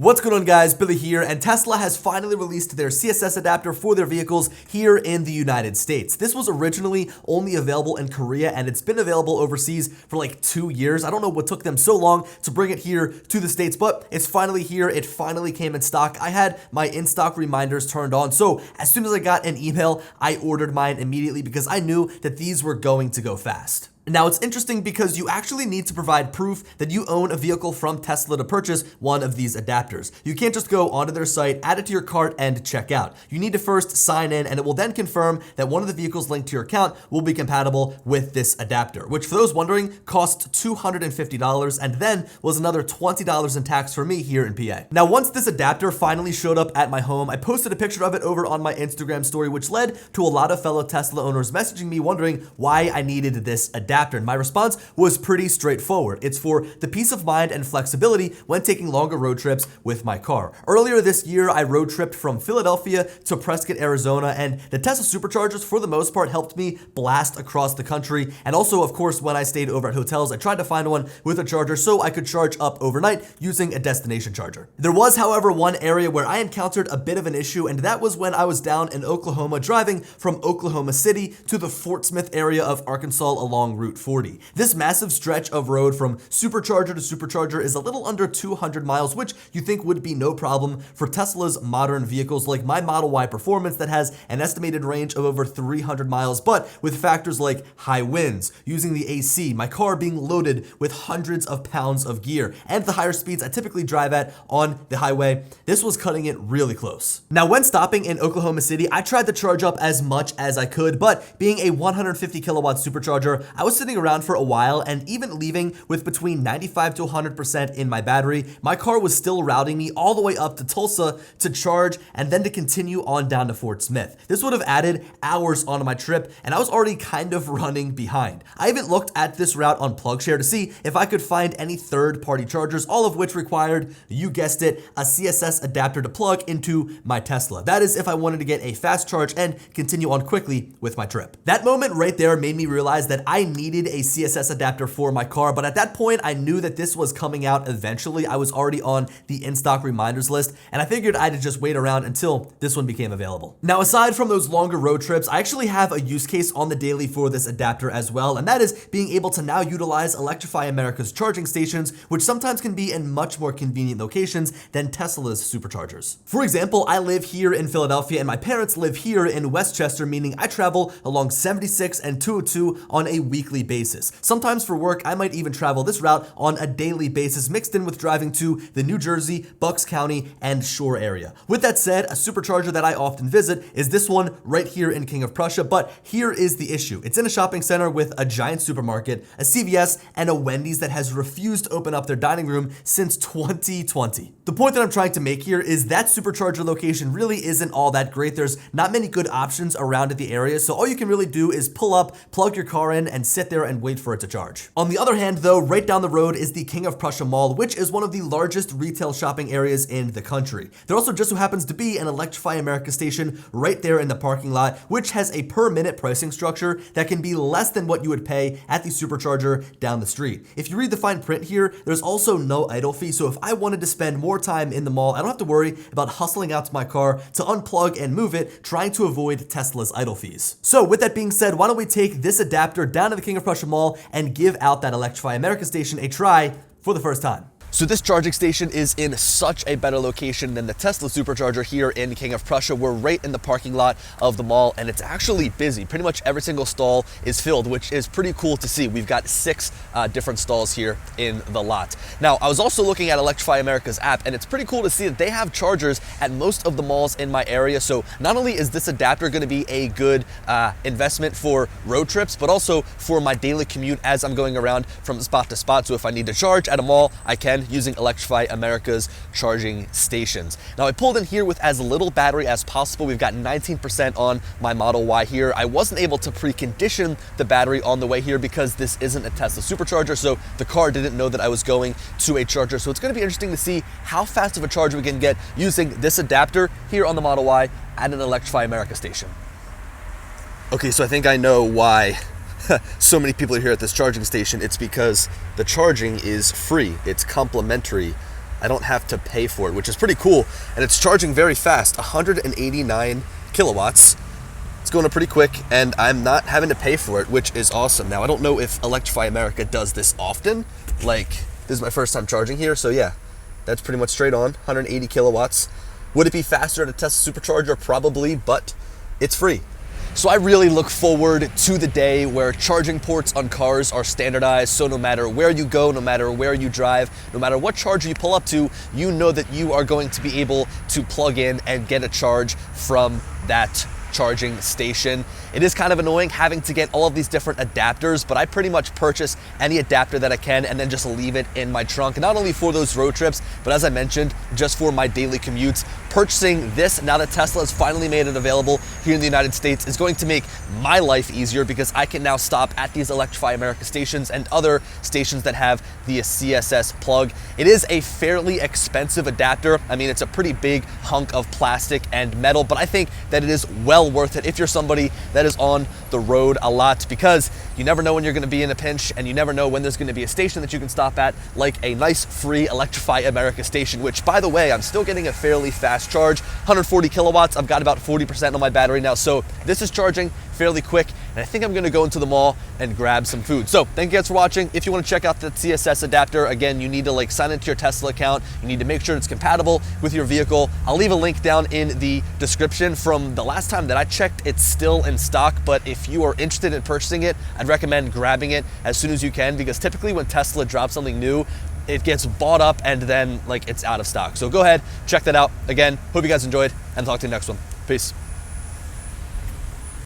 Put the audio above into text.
What's going on, guys? Billy here, and Tesla has finally released their CSS adapter for their vehicles here in the United States. This was originally only available in Korea, and it's been available overseas for like 2 years. I don't know what took them so long to bring it here to the States, but it's finally here. It finally came in stock. I had my in-stock reminders turned on, so as soon as I got an email, I ordered mine immediately because I knew that these were going to go fast. Now, it's interesting because you actually need to provide proof that you own a vehicle from Tesla to purchase one of these adapters. You can't just go onto their site, add it to your cart, and check out. You need to first sign in, and it will then confirm that one of the vehicles linked to your account will be compatible with this adapter, which, for those wondering, cost $250 and then was another $20 in tax for me here in PA. Now, once this adapter finally showed up at my home, I posted a picture of it over on my Instagram story, which led to a lot of fellow Tesla owners messaging me wondering why I needed this adapter. And my response was pretty straightforward. It's for the peace of mind and flexibility when taking longer road trips with my car. Earlier this year, I road tripped from Philadelphia to Prescott, Arizona, and the Tesla superchargers, for the most part, helped me blast across the country. And also, of course, when I stayed over at hotels, I tried to find one with a charger so I could charge up overnight using a destination charger. There was, however, one area where I encountered a bit of an issue, and that was when I was down in Oklahoma driving from Oklahoma City to the Fort Smith area of Arkansas along Route 40. This massive stretch of road from supercharger to supercharger is a little under 200 miles, which you think would be no problem for Tesla's modern vehicles like my Model Y Performance that has an estimated range of over 300 miles, but with factors like high winds, using the AC, my car being loaded with hundreds of pounds of gear, and the higher speeds I typically drive at on the highway, this was cutting it really close. Now, when stopping in Oklahoma City, I tried to charge up as much as I could, but being a 150 kilowatt supercharger, I was sitting around for a while, and even leaving with between 95 to 100% in my battery, my car was still routing me all the way up to Tulsa to charge and then to continue on down to Fort Smith. This would have added hours onto my trip, and I was already kind of running behind. I even looked at this route on PlugShare to see if I could find any third-party chargers, all of which required, you guessed it, a CSS adapter to plug into my Tesla. That is if I wanted to get a fast charge and continue on quickly with my trip. That moment right there made me realize that I needed a CSS adapter for my car, but at that point I knew that this was coming out eventually. I was already on the in-stock reminders list, and I figured I'd just wait around until this one became available. Now, aside from those longer road trips, I actually have a use case on the daily for this adapter as well, and that is being able to now utilize Electrify America's charging stations, which sometimes can be in much more convenient locations than Tesla's superchargers. For example, I live here in Philadelphia and my parents live here in Westchester, meaning I travel along 76 and 202 on a weekly basis. Sometimes for work, I might even travel this route on a daily basis, mixed in with driving to the New Jersey, Bucks County, and Shore area. With that said, a supercharger that I often visit is this one right here in King of Prussia, but here is the issue. It's in a shopping center with a giant supermarket, a CVS, and a Wendy's that has refused to open up their dining room since 2020. The point that I'm trying to make here is that supercharger location really isn't all that great. There's not many good options around the area, so all you can really do is pull up, plug your car in, and sit there and wait for it to charge. On the other hand, though, right down the road is the King of Prussia Mall, which is one of the largest retail shopping areas in the country. There also just so happens to be an Electrify America station right there in the parking lot, which has a per minute pricing structure that can be less than what you would pay at the supercharger down the street. If you read the fine print here, there's also no idle fee, so if I wanted to spend more time in the mall, I don't have to worry about hustling out to my car to unplug and move it, trying to avoid Tesla's idle fees. So with that being said, why don't we take this adapter down to the King of Prussia Mall and give out that Electrify America station a try for the first time. So this charging station is in such a better location than the Tesla supercharger here in King of Prussia. We're right in the parking lot of the mall, and it's actually busy. Pretty much every single stall is filled, which is pretty cool to see. We've got 6 different stalls here in the lot. Now, I was also looking at Electrify America's app, and it's pretty cool to see that they have chargers at most of the malls in my area. So not only is this adapter going to be a good investment for road trips, but also for my daily commute as I'm going around from spot to spot. So if I need to charge at a mall, I can using Electrify America's charging stations. Now, I pulled in here with as little battery as possible. We've got 19% on my Model Y here. I wasn't able to precondition the battery on the way here because this isn't a Tesla supercharger, so the car didn't know that I was going to a charger. So it's going to be interesting to see how fast of a charge we can get using this adapter here on the Model Y at an Electrify America station. Okay, so I think I know why so many people are here at this charging station. It's because the charging is free. It's complimentary I don't have to pay for it, which is pretty cool. And it's charging very fast, 189 kilowatts. It's going up pretty quick, and I'm not having to pay for it, which is awesome. Now, I don't know if Electrify America does this often. Like, this is my first time charging here, so yeah, that's pretty much straight on, 180 kilowatts. Would it be faster at a Tesla supercharger? Probably, but it's free. So I really look forward to the day where charging ports on cars are standardized, so no matter where you go, no matter where you drive, no matter what charger you pull up to, you know that you are going to be able to plug in and get a charge from that charging station. It is kind of annoying having to get all of these different adapters, but I pretty much purchase any adapter that I can and then just leave it in my trunk, not only for those road trips, but as I mentioned, just for my daily commutes. Purchasing this, now that Tesla has finally made it available here in the United States, is going to make my life easier because I can now stop at these Electrify America stations and other stations that have the CCS plug. It is a fairly expensive adapter. I mean, it's a pretty big hunk of plastic and metal, but I think that it is well worth it if you're somebody that is on the road a lot, because you never know when you're going to be in a pinch, and you never know when there's going to be a station that you can stop at, like a nice free Electrify America station, which, by the way, I'm still getting a fairly fast charge, 140 kilowatts. I've got about 40% on my battery now, so this is charging fairly quick, and I think I'm going to go into the mall and grab some food. So thank you guys for watching. If you want to check out the CSS adapter, again, you need to sign into your Tesla account. You need to make sure it's compatible with your vehicle. I'll leave a link down in the description. From the last time that I checked, it's still in stock, but if you are interested in purchasing it, I'd recommend grabbing it as soon as you can, because typically when Tesla drops something new, it gets bought up and then it's out of stock. So go ahead, check that out. Again, hope you guys enjoyed, and talk to you next one. Peace.